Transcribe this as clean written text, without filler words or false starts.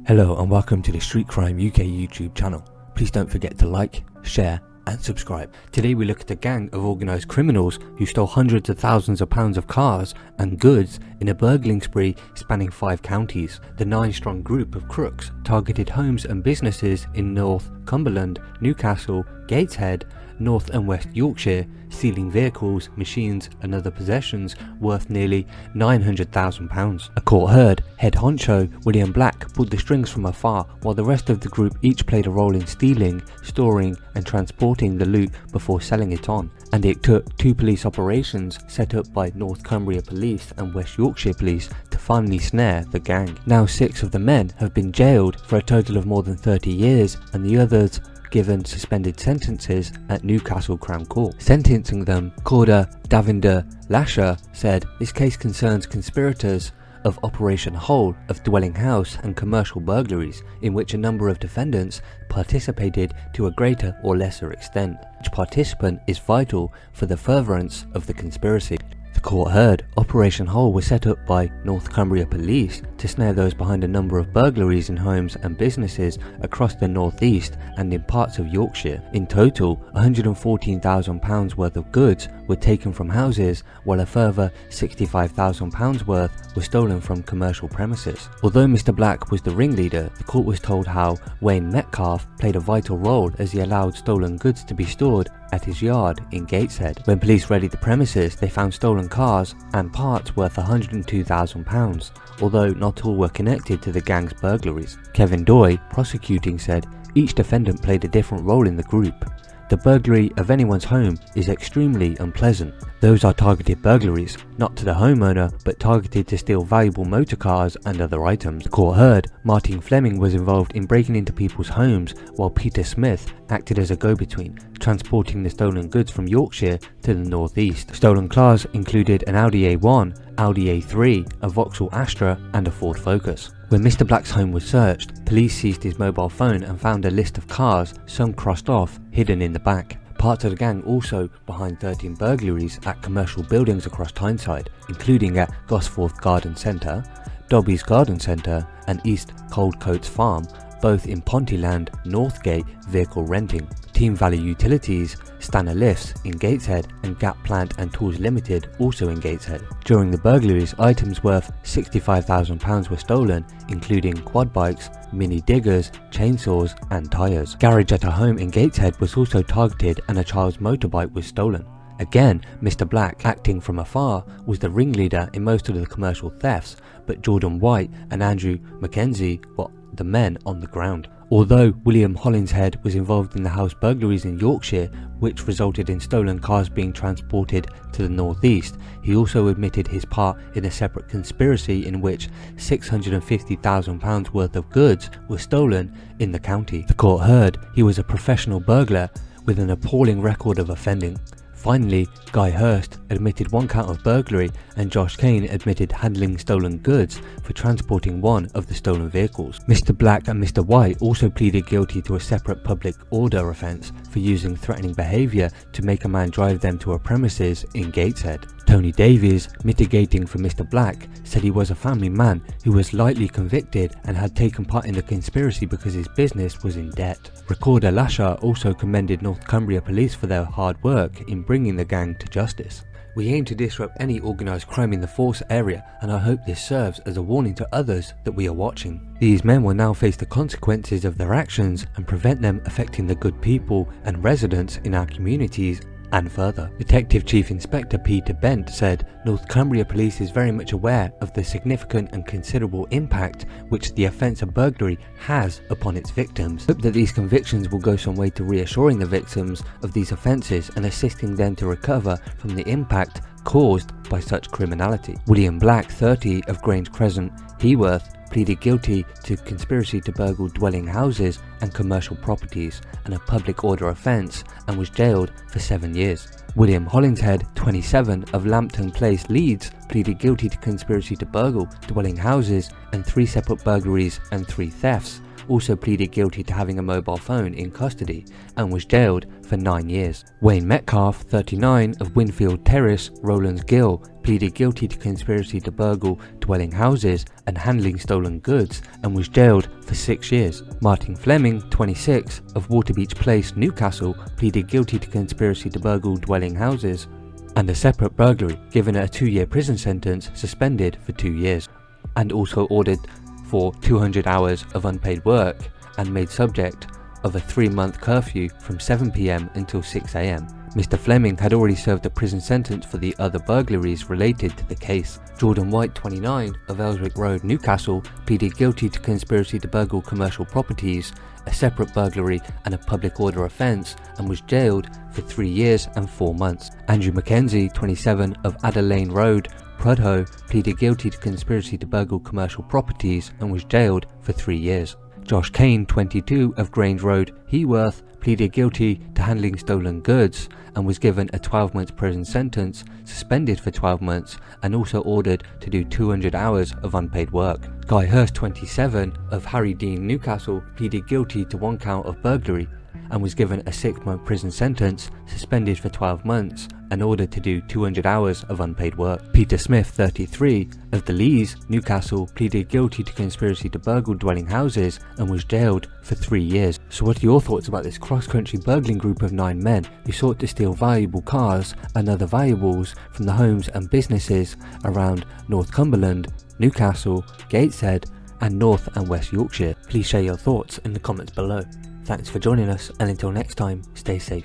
Hello and welcome to the Street Crime UK YouTube channel. Please don't forget to like, share and subscribe. Today we look at a gang of organised criminals who stole hundreds of thousands of pounds of cars and goods in a burgling spree spanning 5 counties. The 9-strong group of crooks targeted homes and businesses in Northumberland, Newcastle, Gateshead, North and West Yorkshire, stealing vehicles, machines and other possessions worth nearly £900,000. A court heard head honcho William Black pulled the strings from afar, while the rest of the group each played a role in stealing, storing and transporting the loot before selling it on. And it took 2 police operations set up by North Cumbria Police and West Yorkshire Police to finally snare the gang. Now 6 of the men have been jailed for a total of more than 30 years and the others given suspended sentences at Newcastle Crown Court. Sentencing them, Corder Davinder Lasher said, "This case concerns conspirators of Operation Whole of dwelling house and commercial burglaries, in which a number of defendants participated to a greater or lesser extent. Each participant is vital for the furtherance of the conspiracy." The court heard Operation Whole was set up by North Cumbria Police to snare those behind a number of burglaries in homes and businesses across the northeast and in parts of Yorkshire. In total, £114,000 worth of goods were taken from houses, while a further £65,000 worth were stolen from commercial premises. Although Mr. Black was the ringleader, the court was told how Wayne Metcalf played a vital role as he allowed stolen goods to be stored at his yard in Gateshead. When police raided the premises, they found stolen cars and parts worth £102,000, although not all were connected to the gang's burglaries. Kevin Doy, prosecuting, said, "Each defendant played a different role in the group. The burglary of anyone's home is extremely unpleasant. Those are targeted burglaries, not to the homeowner, but targeted to steal valuable motor cars and other items." The court heard Martin Fleming was involved in breaking into people's homes, while Peter Smith acted as a go-between, transporting the stolen goods from Yorkshire to the northeast. Stolen cars included an Audi A1, Audi A3, a Vauxhall Astra and a Ford Focus. When Mr. Black's home was searched, police seized his mobile phone and found a list of cars, some crossed off, hidden in the back. Parts of the gang also behind 13 burglaries at commercial buildings across Tyneside, including at Gosforth Garden Centre, Dobby's Garden Centre and East Coldcoats Farm, both in Pontyland, Northgate vehicle renting. Team Valley Utilities, Stanner Lifts in Gateshead and Gap Plant and Tools Limited also in Gateshead. During the burglaries, items worth £65,000 were stolen, including quad bikes, mini diggers, chainsaws and tyres. Garage at a home in Gateshead was also targeted and a child's motorbike was stolen. Again, Mr. Black, acting from afar, was the ringleader in most of the commercial thefts, but Jordan White and Andrew Mackenzie were the men on the ground. Although William Hollinshead was involved in the house burglaries in Yorkshire, which resulted in stolen cars being transported to the northeast, he also admitted his part in a separate conspiracy in which £650,000 worth of goods were stolen in the county. The court heard he was a professional burglar with an appalling record of offending. Finally, Guy Hurst admitted 1 count of burglary and Josh Kane admitted handling stolen goods for transporting one of the stolen vehicles. Mr. Black and Mr. White also pleaded guilty to a separate public order offence for using threatening behaviour to make a man drive them to a premises in Gateshead. Tony Davies, mitigating for Mr. Black, said he was a family man who was lightly convicted and had taken part in the conspiracy because his business was in debt. Recorder Lasher also commended North Cumbria Police for their hard work in bringing the gang to justice. "We aim to disrupt any organised crime in the Force area, and I hope this serves as a warning to others that we are watching. These men will now face the consequences of their actions and prevent them affecting the good people and residents in our communities and further." Detective Chief Inspector Peter Bent said, "North Cumbria Police is very much aware of the significant and considerable impact which the offence of burglary has upon its victims. Hope that these convictions will go some way to reassuring the victims of these offences and assisting them to recover from the impact caused by such criminality." William Black, 30, of Grange Crescent, Heworth, pleaded guilty to conspiracy to burgle dwelling houses and commercial properties and a public order offence and was jailed for 7 years. William Hollinshead, 27, of Lambton Place, Leeds, pleaded guilty to conspiracy to burgle dwelling houses and 3 separate burglaries and 3 thefts. Also pleaded guilty to having a mobile phone in custody and was jailed for 9 years. Wayne Metcalf, 39, of Winfield Terrace, Rowlands Gill, pleaded guilty to conspiracy to burgle dwelling houses and handling stolen goods and was jailed for 6 years. Martin Fleming, 26, of Waterbeach Place, Newcastle, pleaded guilty to conspiracy to burgle dwelling houses and a separate burglary, given a 2-year prison sentence, suspended for 2 years, and also ordered for 200 hours of unpaid work and made subject of a 3-month curfew from 7 p.m. until 6 a.m. Mr. Fleming had already served a prison sentence for the other burglaries related to the case. Jordan White, 29, of Elswick Road, Newcastle, pleaded guilty to conspiracy to burgle commercial properties, a separate burglary and a public order offence, and was jailed for 3 years and 4 months. Andrew Mackenzie, 27, of Adelaine Road, Prudhoe, pleaded guilty to conspiracy to burgle commercial properties and was jailed for 3 years. Josh Kane, 22, of Grange Road, Heworth, pleaded guilty to handling stolen goods and was given a 12-month prison sentence, suspended for 12 months, and also ordered to do 200 hours of unpaid work. Guy Hurst, 27, of Harry Dean, Newcastle, pleaded guilty to 1 count of burglary and was given a 6-month prison sentence, suspended for 12 months, and ordered to do 200 hours of unpaid work. Peter Smith, 33, of the Lees, Newcastle, pleaded guilty to conspiracy to burgle dwelling houses and was jailed for 3 years. So what are your thoughts about this cross-country burgling group of 9 men who sought to steal valuable cars and other valuables from the homes and businesses around Northumberland, Newcastle, Gateshead, and North and West Yorkshire? Please share your thoughts in the comments below. Thanks for joining us, and until next time, stay safe.